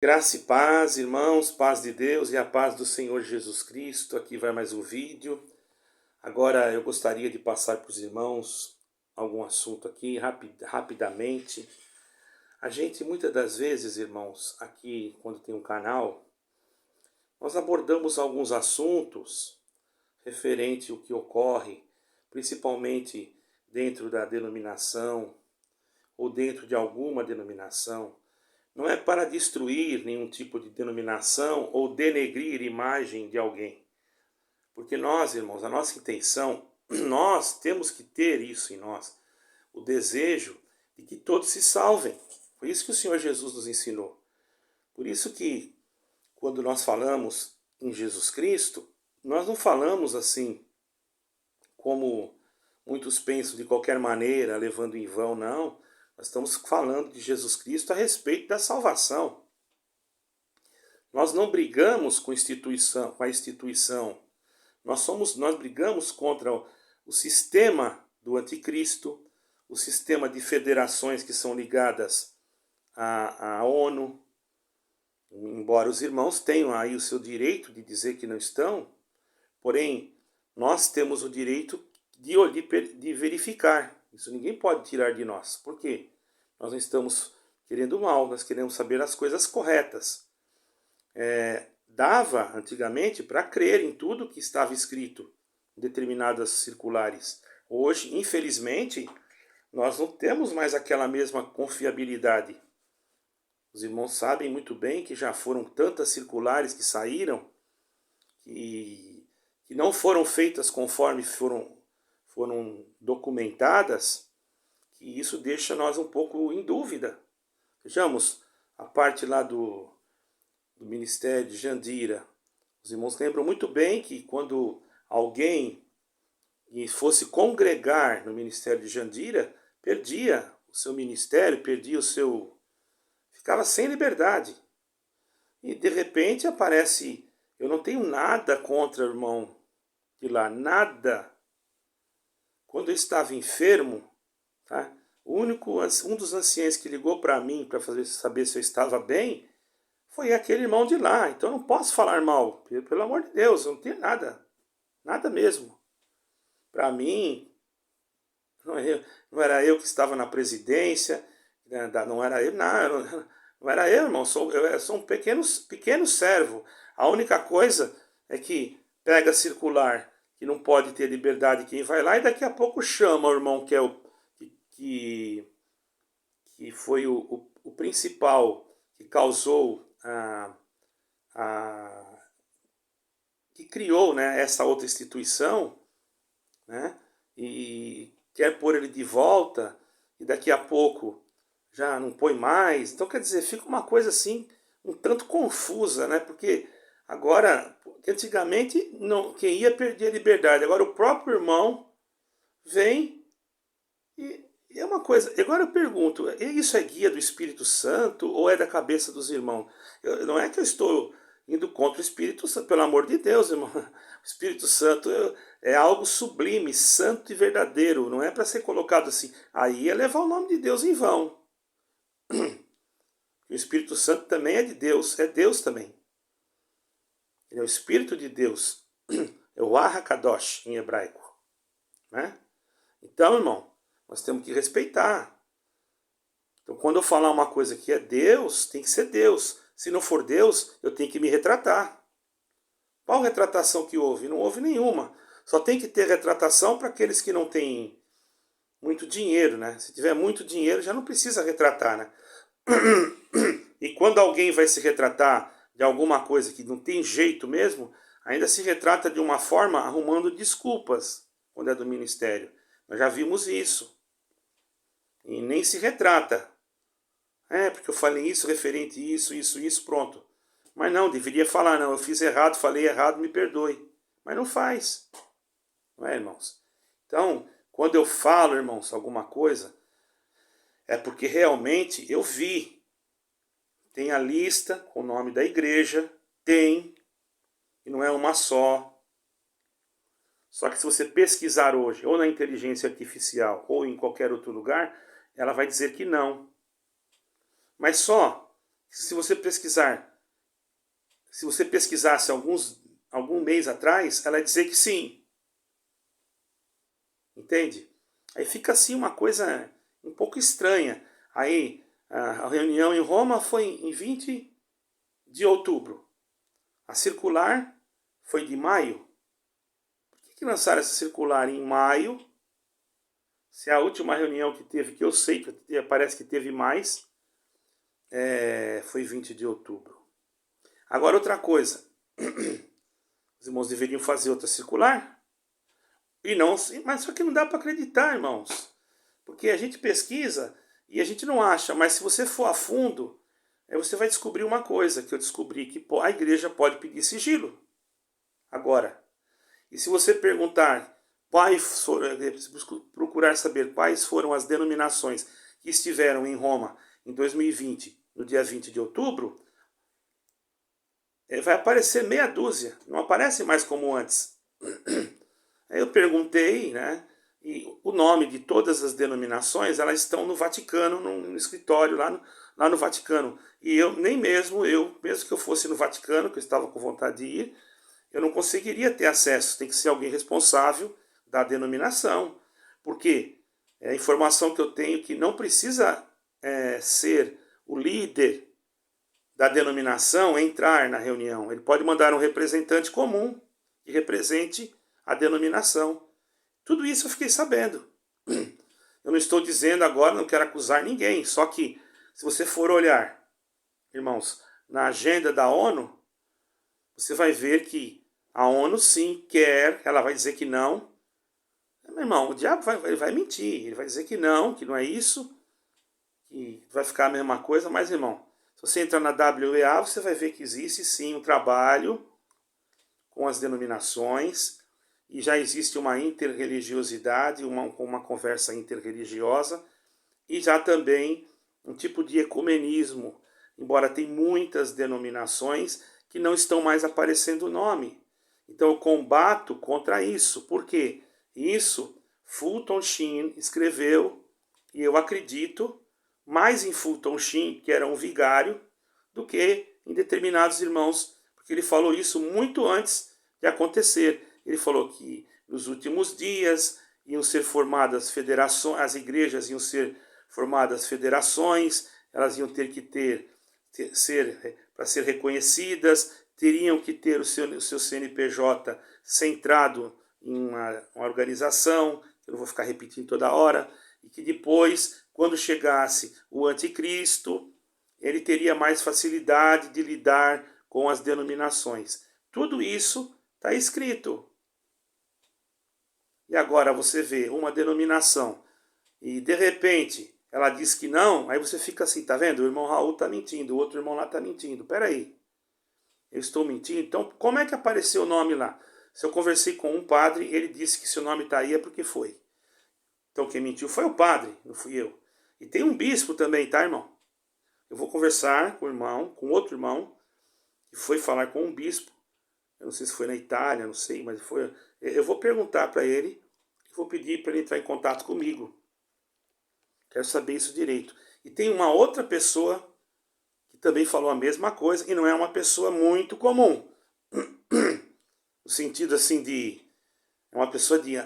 Graça e paz, irmãos, paz de Deus e a paz do Senhor Jesus Cristo. Aqui vai mais um vídeo. Agora eu gostaria de passar para os irmãos algum assunto aqui rapidamente. A gente muitas das vezes, irmãos, aqui quando tem um canal, nós abordamos alguns assuntos referente ao que ocorre, principalmente dentro da denominação ou dentro de alguma denominação. Não é para destruir nenhum tipo de denominação ou denegrir a imagem de alguém. Porque nós, irmãos, a nossa intenção, nós temos que ter isso em nós, o desejo de que todos se salvem. Foi isso que o Senhor Jesus nos ensinou. Por isso que, quando nós falamos em Jesus Cristo, nós não falamos assim, como muitos pensam, de qualquer maneira, levando em vão, não. Nós estamos falando de Jesus Cristo a respeito da salvação. Nós não brigamos com a instituição. Nós brigamos contra o sistema do anticristo, o sistema de federações que são ligadas à ONU. Embora os irmãos tenham aí o seu direito de dizer que não estão, porém, nós temos o direito de verificar. Isso ninguém pode tirar de nós. Por quê? Nós não estamos querendo mal, nós queremos saber as coisas corretas. Dava antigamente para crer em tudo que estava escrito em determinadas circulares. Hoje, infelizmente, nós não temos mais aquela mesma confiabilidade. Os irmãos sabem muito bem que já foram tantas circulares que saíram que não foram feitas conforme foram documentadas, que isso deixa nós um pouco em dúvida. Vejamos a parte lá do ministério de Jandira. Os irmãos lembram muito bem que quando alguém fosse congregar no ministério de Jandira, perdia o seu ministério, ficava sem liberdade. E de repente aparece, eu não tenho nada contra o irmão de lá, nada. Quando eu estava enfermo, tá? Um dos anciães que ligou para mim para saber se eu estava bem foi aquele irmão de lá. Então eu não posso falar mal, pelo amor de Deus, eu não tenho nada, nada mesmo. Para mim, não era eu que estava na presidência, não era eu, não era eu, irmão, eu sou um pequeno servo. A única coisa é que pega circular, que não pode ter liberdade quem vai lá, e daqui a pouco chama o irmão que é que foi o principal que causou que criou, né, essa outra instituição, né, e quer pôr ele de volta, e daqui a pouco já não põe mais. Então, quer dizer, fica uma coisa assim, um tanto confusa, né, porque agora, antigamente, não, quem ia perder a liberdade, agora o próprio irmão vem e é uma coisa. Agora eu pergunto, isso é guia do Espírito Santo ou é da cabeça dos irmãos? Não é que eu estou indo contra o Espírito Santo, pelo amor de Deus, irmão. O Espírito Santo é algo sublime, santo e verdadeiro. Não é para ser colocado assim. Aí é levar o nome de Deus em vão. O Espírito Santo também é de Deus, é Deus também. Ele é o Espírito de Deus. É o Arakadosh em hebraico. Né? Então, irmão, nós temos que respeitar. Então, quando eu falar uma coisa que é Deus, tem que ser Deus. Se não for Deus, eu tenho que me retratar. Qual retratação que houve? Não houve nenhuma. Só tem que ter retratação para aqueles que não têm muito dinheiro, né? Se tiver muito dinheiro, já não precisa retratar, né? E quando alguém vai se retratar de alguma coisa que não tem jeito mesmo, ainda se retrata de uma forma arrumando desculpas quando é do ministério. Nós já vimos isso. E nem se retrata. Porque eu falei isso, referente a isso, pronto. Mas não, deveria falar, não, eu fiz errado, falei errado, me perdoe. Mas não faz. Não é, irmãos? Então, quando eu falo, irmãos, alguma coisa, é porque realmente eu vi. Tem a lista com o nome da igreja, tem, e não é uma só. Só que se você pesquisar hoje, ou na inteligência artificial, ou em qualquer outro lugar, ela vai dizer que não. Mas só Se você pesquisasse algum mês atrás, ela ia dizer que sim. Entende? Aí fica assim uma coisa um pouco estranha. Aí a reunião em Roma foi em 20 de outubro. A circular foi de maio. Por que lançaram essa circular em maio? Se a última reunião que teve, que eu sei que parece que teve mais, foi 20 de outubro. Agora outra coisa. Os irmãos deveriam fazer outra circular? E não, mas só que não dá para acreditar, irmãos. Porque a gente pesquisa e a gente não acha, mas se você for a fundo, você vai descobrir uma coisa que eu descobri, que a igreja pode pedir sigilo. Agora, e se você perguntar, procurar saber quais foram as denominações que estiveram em Roma em 2020, no dia 20 de outubro, vai aparecer meia dúzia, não aparece mais como antes. Aí eu perguntei, né? E o nome de todas as denominações, elas estão no Vaticano, no escritório lá no Vaticano. E eu, mesmo que eu fosse no Vaticano, que eu estava com vontade de ir, eu não conseguiria ter acesso. Tem que ser alguém responsável da denominação. Porque a informação que eu tenho que não precisa ser o líder da denominação entrar na reunião. Ele pode mandar um representante comum que represente a denominação. Tudo isso eu fiquei sabendo. Eu não estou dizendo agora, não quero acusar ninguém, só que se você for olhar, irmãos, na agenda da ONU, você vai ver que a ONU sim quer, ela vai dizer que não. Meu irmão, o diabo vai mentir, ele vai dizer que não é isso, que vai ficar a mesma coisa, mas irmão, se você entrar na WEA, você vai ver que existe sim um trabalho com as denominações, e já existe uma interreligiosidade, uma conversa interreligiosa, e já também um tipo de ecumenismo, embora tem muitas denominações que não estão mais aparecendo o nome. Então eu combato contra isso. Por quê? Isso Fulton Sheen escreveu, e eu acredito mais em Fulton Sheen, que era um vigário, do que em determinados irmãos, porque ele falou isso muito antes de acontecer. Ele falou que nos últimos dias iam ser formadas federações, as igrejas iam ser formadas federações, elas iam ter que para ser reconhecidas, teriam que ter o seu CNPJ centrado em uma organização, eu não vou ficar repetindo toda hora, e que depois, quando chegasse o anticristo, ele teria mais facilidade de lidar com as denominações. Tudo isso está escrito. E agora você vê uma denominação e de repente ela diz que não, aí você fica assim, tá vendo? O irmão Raul está mentindo, o outro irmão lá está mentindo. Peraí, eu estou mentindo? Então como é que apareceu o nome lá? Se eu conversei com um padre, ele disse que se o nome está aí é porque foi. Então quem mentiu foi o padre, não fui eu. E tem um bispo também, tá, irmão? Eu vou conversar com o irmão, com outro irmão, que foi falar com um bispo. Eu não sei se foi na Itália, não sei, mas foi. Eu vou perguntar para ele, vou pedir para ele entrar em contato comigo. Quero saber isso direito. E tem uma outra pessoa que também falou a mesma coisa, e não é uma pessoa muito comum. No sentido assim de. É uma pessoa de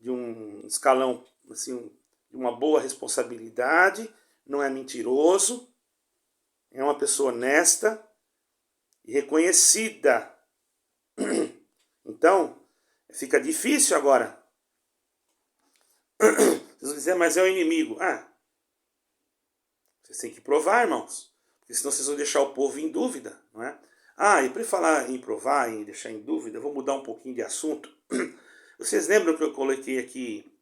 um escalão, assim, de uma boa responsabilidade, não é mentiroso, é uma pessoa honesta e reconhecida. Então, fica difícil agora. Vocês vão dizer, mas é o inimigo. Vocês têm que provar, irmãos. Porque senão vocês vão deixar o povo em dúvida, não é? E para falar em provar, em deixar em dúvida, eu vou mudar um pouquinho de assunto. Vocês lembram que eu coloquei aqui,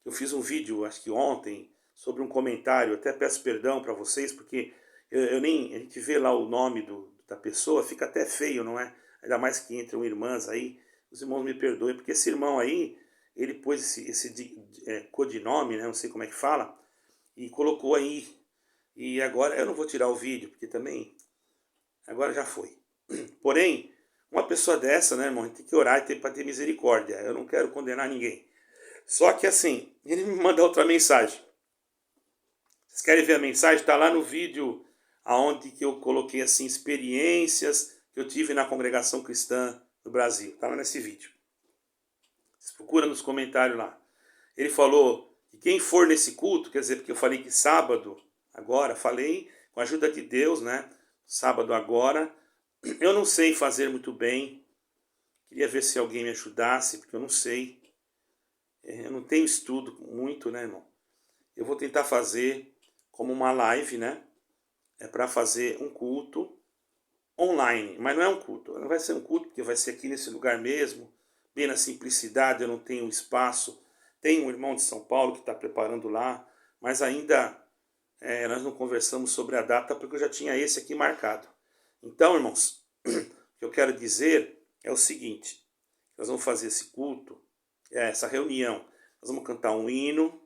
eu fiz um vídeo, acho que ontem, sobre um comentário, até peço perdão para vocês, porque a gente vê lá o nome da pessoa, fica até feio, não é? Ainda mais que entram irmãs aí, os irmãos me perdoem, porque esse irmão aí, ele pôs esse codinome, né, não sei como é que fala, e colocou aí. E agora, eu não vou tirar o vídeo, porque também, agora já foi. Porém, uma pessoa dessa, né, irmão, tem que orar para ter misericórdia. Eu não quero condenar ninguém. Só que assim, ele me manda outra mensagem. Vocês querem ver a mensagem? Está lá no vídeo aonde que eu coloquei assim experiências que eu tive na congregação cristã no Brasil. Está lá nesse vídeo. Você procura nos comentários lá. Ele falou que quem for nesse culto, quer dizer, porque eu falei que sábado, agora, falei com a ajuda de Deus, né? Sábado agora, eu não sei fazer muito bem. Queria ver se alguém me ajudasse, porque eu não sei. Eu não tenho estudo muito, né, irmão? Eu vou tentar fazer como uma live, né? É para fazer um culto online, mas não é um culto. Não vai ser um culto, porque vai ser aqui nesse lugar mesmo, bem na simplicidade, eu não tenho espaço. Tem um irmão de São Paulo que está preparando lá, mas ainda nós não conversamos sobre a data, porque eu já tinha esse aqui marcado. Então, irmãos, o que eu quero dizer é o seguinte: nós vamos fazer esse culto, essa reunião, nós vamos cantar um hino,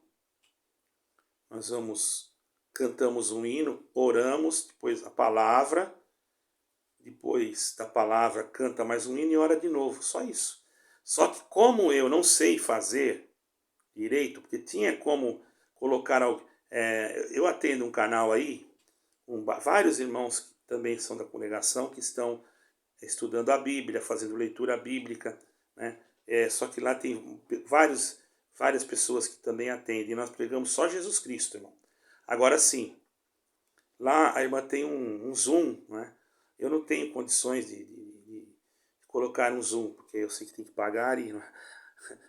cantamos um hino, oramos, depois a palavra, depois da palavra canta mais um hino e ora de novo, só isso. Só que como eu não sei fazer direito, porque tinha como colocar eu atendo um canal aí com vários irmãos que também são da congregação, que estão estudando a Bíblia, fazendo leitura bíblica, né? Só que lá tem várias pessoas que também atendem, e nós pregamos só Jesus Cristo, irmão. Agora sim, lá a irmã tem um Zoom, né? Eu não tenho condições de colocar um Zoom, porque eu sei que tem que pagar.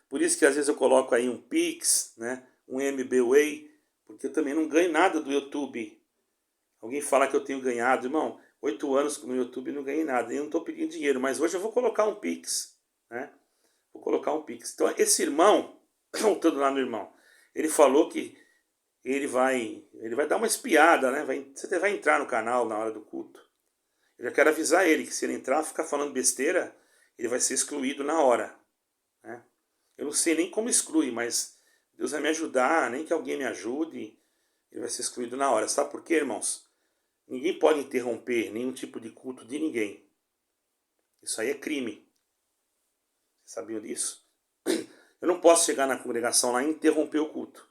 Por isso que às vezes eu coloco aí um Pix, né? Um MBWay, porque eu também não ganho nada do YouTube. Alguém fala que eu tenho ganhado, irmão, 8 anos no YouTube e não ganhei nada. Eu não estou pedindo dinheiro, mas hoje eu vou colocar um Pix, né? Vou colocar um Pix. Então esse irmão, voltando lá no irmão, ele falou que ele vai dar uma espiada, né? Você vai entrar no canal na hora do culto. Eu já quero avisar ele que se ele entrar, ficar falando besteira, ele vai ser excluído na hora, né? Eu não sei nem como exclui, mas Deus vai me ajudar, nem que alguém me ajude, ele vai ser excluído na hora. Sabe por quê, irmãos? Ninguém pode interromper nenhum tipo de culto de ninguém. Isso aí é crime. Vocês sabiam disso? Eu não posso chegar na congregação lá e interromper o culto.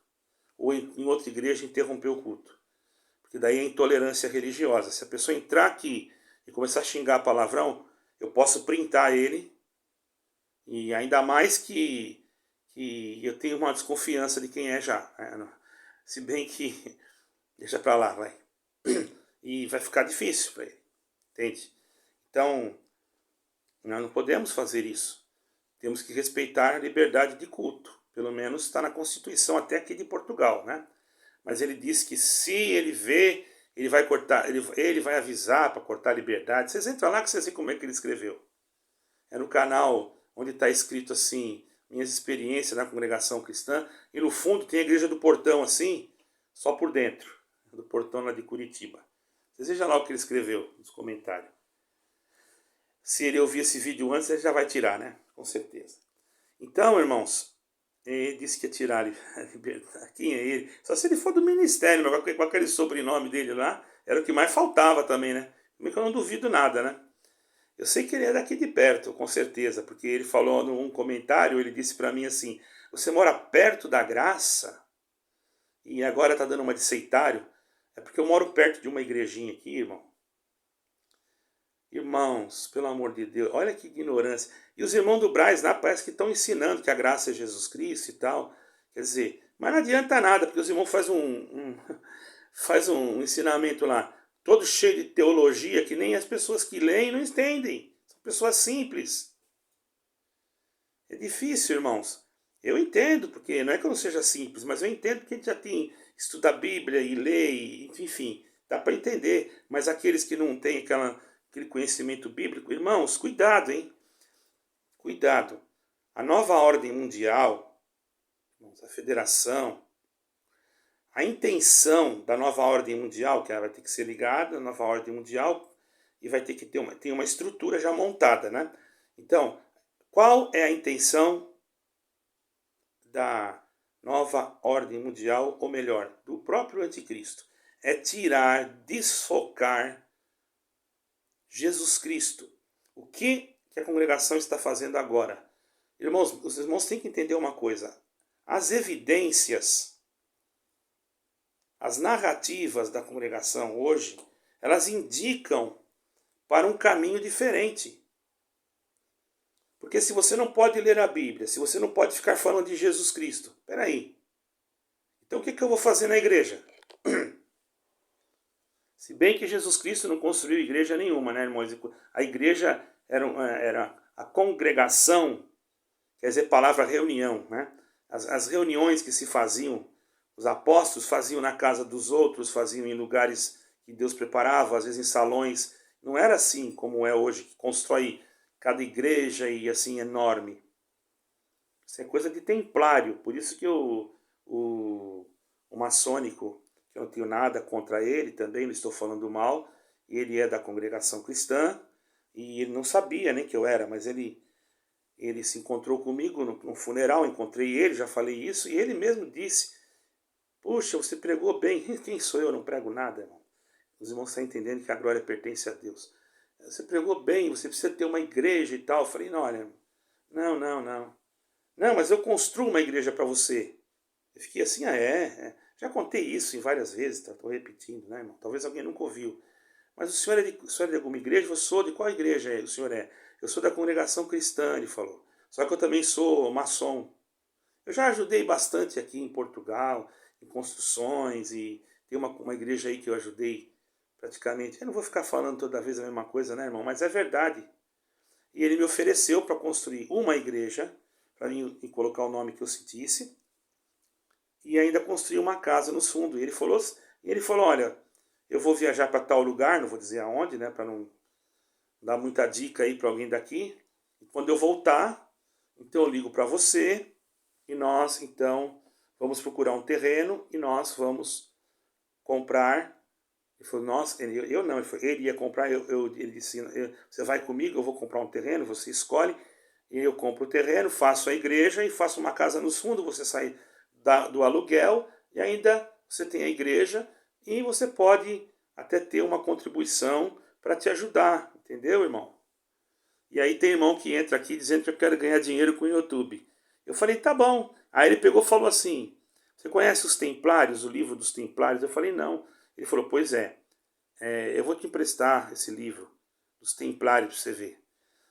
Ou em outra igreja interromper o culto. Porque daí é intolerância religiosa. Se a pessoa entrar aqui e começar a xingar palavrão, eu posso printar ele. E ainda mais que eu tenho uma desconfiança de quem é já. Se bem que... Deixa pra lá, vai. E vai ficar difícil para ele. Entende? Então, nós não podemos fazer isso. Temos que respeitar a liberdade de culto. Pelo menos está na Constituição até aqui de Portugal, né? Mas ele diz que se ele vê, ele vai cortar, ele vai avisar para cortar a liberdade. Vocês entram lá que vocês veem como é que ele escreveu. É no canal onde está escrito assim, minhas experiências na congregação cristã, e no fundo tem a igreja do Portão assim, só por dentro, do Portão lá de Curitiba. Vocês vejam lá o que ele escreveu nos comentários. Se ele ouvir esse vídeo antes, ele já vai tirar, né? Com certeza. Então, irmãos, ele disse que ia tirar a liberdade. Quem é ele? Só se ele for do ministério, com aquele sobrenome dele lá, era o que mais faltava também, né? Como é que eu não duvido nada, né? Eu sei que ele é daqui de perto, com certeza, porque ele falou num comentário, ele disse para mim assim, você mora perto da graça? E agora tá dando uma de sectário? É porque eu moro perto de uma igrejinha aqui, irmão. Irmãos, pelo amor de Deus, olha que ignorância. E os irmãos do Braz lá parece que estão ensinando que a graça é Jesus Cristo e tal. Quer dizer, mas não adianta nada, porque os irmãos faz um ensinamento lá, todo cheio de teologia, que nem as pessoas que leem não entendem. São pessoas simples. É difícil, irmãos. Eu entendo, porque não é que eu não seja simples, mas eu entendo porque a gente já tem estuda a Bíblia e lê, enfim, dá para entender. Mas aqueles que não têm aquele conhecimento bíblico, irmãos, cuidado, hein? Cuidado. A nova ordem mundial, a federação, a intenção da nova ordem mundial, que ela vai ter que ser ligada à nova ordem mundial e vai ter que ter uma estrutura já montada, né? Então, qual é a intenção da nova ordem mundial, ou melhor, do próprio anticristo? É tirar, desfocar Jesus Cristo. O que a congregação está fazendo agora? Irmãos, os irmãos têm que entender uma coisa. As evidências, as narrativas da congregação hoje elas indicam para um caminho diferente. Porque se você não pode ler a Bíblia, se você não pode ficar falando de Jesus Cristo, peraí, então o que eu vou fazer na igreja? Se bem que Jesus Cristo não construiu igreja nenhuma, né, irmãos? A igreja era a congregação, quer dizer, palavra reunião, né? As reuniões que se faziam, os apóstolos faziam na casa dos outros, faziam em lugares que Deus preparava, às vezes em salões. Não era assim como é hoje, que constrói cada igreja e assim enorme. Isso é coisa de templário, por isso que o maçônico, eu não tenho nada contra ele também, não estou falando mal, ele é da congregação cristã, e ele não sabia nem que eu era, mas ele se encontrou comigo no funeral, encontrei ele, já falei isso, e ele mesmo disse, puxa, você pregou bem. Quem sou eu? Não prego nada, irmão. Os irmãos estão entendendo que a glória pertence a Deus. Você pregou bem, você precisa ter uma igreja e tal. Eu falei, não, olha, não. Não, mas eu construo uma igreja para você. Eu fiquei assim, já contei isso em várias vezes, estou repetindo, né, irmão? Talvez alguém nunca ouviu. Mas o senhor é de alguma igreja? Eu sou. De qual igreja o senhor é? Eu sou da congregação cristã, ele falou. Só que eu também sou maçom. Eu já ajudei bastante aqui em Portugal, em construções, e tem uma igreja aí que eu ajudei praticamente. Eu não vou ficar falando toda vez a mesma coisa, né, irmão? Mas é verdade. E ele me ofereceu para construir uma igreja, para mim colocar o nome que eu sentisse, e ainda construir uma casa nos fundos. E ele falou, olha, eu vou viajar para tal lugar, não vou dizer aonde, né, para não dar muita dica aí para alguém daqui. E quando eu voltar, então eu ligo para você e nós, então, vamos procurar um terreno e nós vamos comprar. Ele falou, nossa, eu não, ele ia comprar, ele disse, você vai comigo, eu vou comprar um terreno, você escolhe, e eu compro o terreno, faço a igreja e faço uma casa nos fundos, você sai do aluguel e ainda você tem a igreja e você pode até ter uma contribuição para te ajudar, entendeu, irmão? E aí tem irmão que entra aqui dizendo que eu quero ganhar dinheiro com o YouTube. Eu falei, tá bom. Aí ele pegou e falou assim, você conhece os Templários, o livro dos Templários? Eu falei, não. Ele falou, pois eu vou te emprestar esse livro dos Templários para você ver.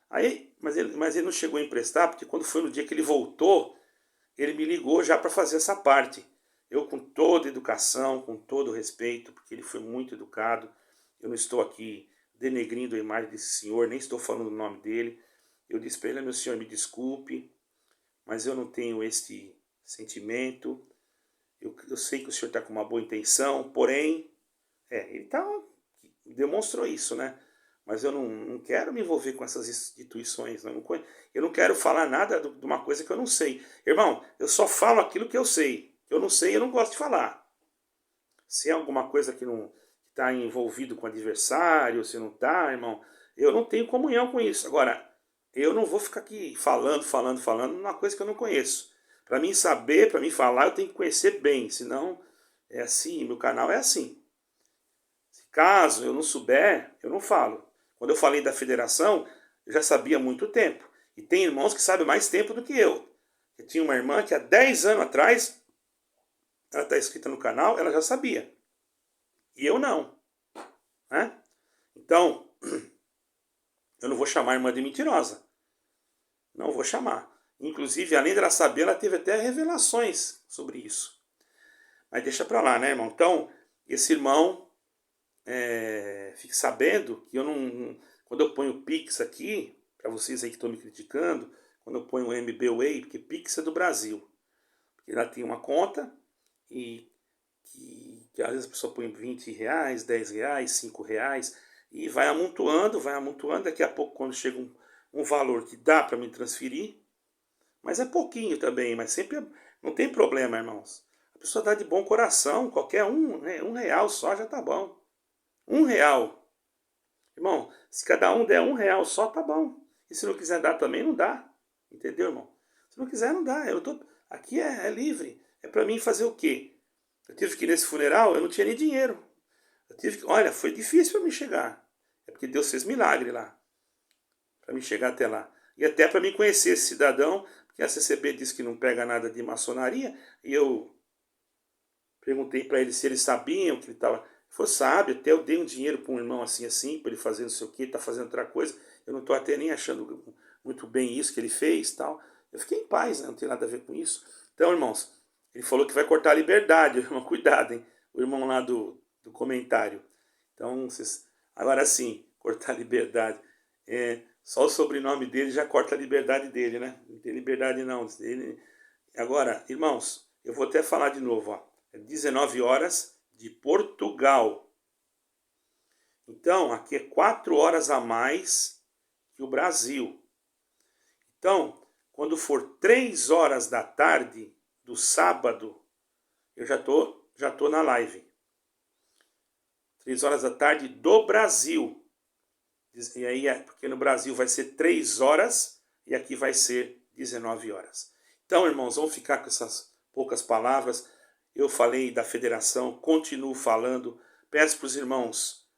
Aí, mas ele não chegou a emprestar, porque quando foi no dia que ele voltou, ele me ligou já para fazer essa parte. Eu, com toda educação, com todo respeito, porque ele foi muito educado, eu não estou aqui denegrindo a imagem desse senhor, nem estou falando o nome dele. Eu disse para ele, meu senhor, me desculpe, mas eu não tenho este sentimento. Eu sei que o senhor está com uma boa intenção, porém, ele demonstrou isso, né? Mas eu não quero me envolver com essas instituições. Eu não quero falar nada de uma coisa que eu não sei. Irmão, eu só falo aquilo que eu sei. Que eu não sei, eu não gosto de falar. Se é alguma coisa que não está envolvido com adversário, se não está, irmão, eu não tenho comunhão com isso. Agora, eu não vou ficar aqui falando uma coisa que eu não conheço. Para mim saber, para mim falar, eu tenho que conhecer bem. Senão, é assim, meu canal é assim. Caso eu não souber, eu não falo. Quando eu falei da federação, eu já sabia há muito tempo. E tem irmãos que sabem mais tempo do que eu. Eu tinha uma irmã que há 10 anos atrás, ela está inscrita no canal, ela já sabia. E eu não. Né? Então, eu não vou chamar a irmã de mentirosa. Não vou chamar. Inclusive, além dela saber, ela teve até revelações sobre isso. Mas deixa pra lá, né, irmão? Então, esse irmão, fique sabendo que eu não... Quando eu ponho Pix aqui, para vocês aí que estão me criticando, quando eu ponho o MBWay, porque Pix é do Brasil. Porque lá tem uma conta e que às vezes a pessoa põe 20 reais, 10 reais, 5 reais e vai amontoando, daqui a pouco quando chega um valor que dá para me transferir, mas é pouquinho também, mas sempre não tem problema, irmãos. A pessoa dá de bom coração, qualquer um, né? R$ 1 só já tá bom. R$ 1. Irmão, se cada um der R$ 1 só, tá bom. E se não quiser dar também, não dá. Entendeu, irmão? Se não quiser, não dá. Aqui é livre. É para mim fazer o quê? Eu tive que ir nesse funeral, eu não tinha nem dinheiro. Olha, foi difícil para mim chegar. É porque Deus fez milagre lá. Para mim chegar até lá. E até para mim conhecer esse cidadão, porque a CCB disse que não pega nada de maçonaria, e eu perguntei para ele se eles sabiam que ele estava. for sábio, até eu dei um dinheiro para um irmão assim, para ele fazer não sei o que, tá fazendo outra coisa, eu não estou até nem achando muito bem isso que ele fez tal. Eu fiquei em paz, né? Não tem nada a ver com isso. Então, irmãos, ele falou que vai cortar a liberdade, irmão, cuidado, hein? O irmão lá do comentário. Então, agora sim, cortar a liberdade. Só o sobrenome dele já corta a liberdade dele, né? Não tem liberdade não. Agora, irmãos, eu vou até falar de novo, ó. É 19 horas de Portugal. Então, aqui é 4 horas a mais que o Brasil. Então, quando for 3 horas da tarde do sábado, eu já tô na live. 3 horas da tarde do Brasil. E aí, porque no Brasil vai ser 3 horas e aqui vai ser 19 horas. Então, irmãos, vamos ficar com essas poucas palavras. Eu falei da federação, continuo falando. Peço para os irmãos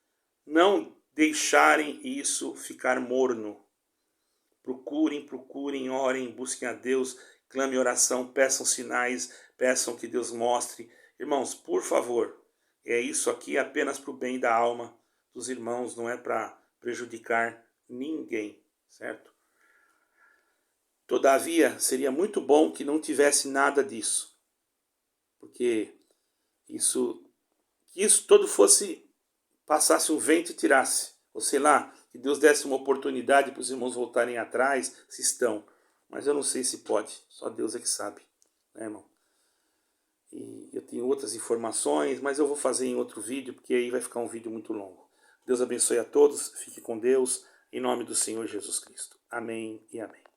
não deixarem isso ficar morno. Procurem, orem, busquem a Deus, clame oração, peçam sinais, peçam que Deus mostre. Irmãos, por favor, isso aqui é apenas para o bem da alma dos irmãos, não é para prejudicar ninguém, certo? Todavia, seria muito bom que não tivesse nada disso, porque que isso todo passasse um vento e tirasse, ou sei lá, que Deus desse uma oportunidade para os irmãos voltarem atrás, se estão, mas eu não sei se pode, só Deus é que sabe, né, irmão? E eu tenho outras informações, mas eu vou fazer em outro vídeo, porque aí vai ficar um vídeo muito longo. Deus abençoe a todos, fique com Deus, em nome do Senhor Jesus Cristo. Amém e amém.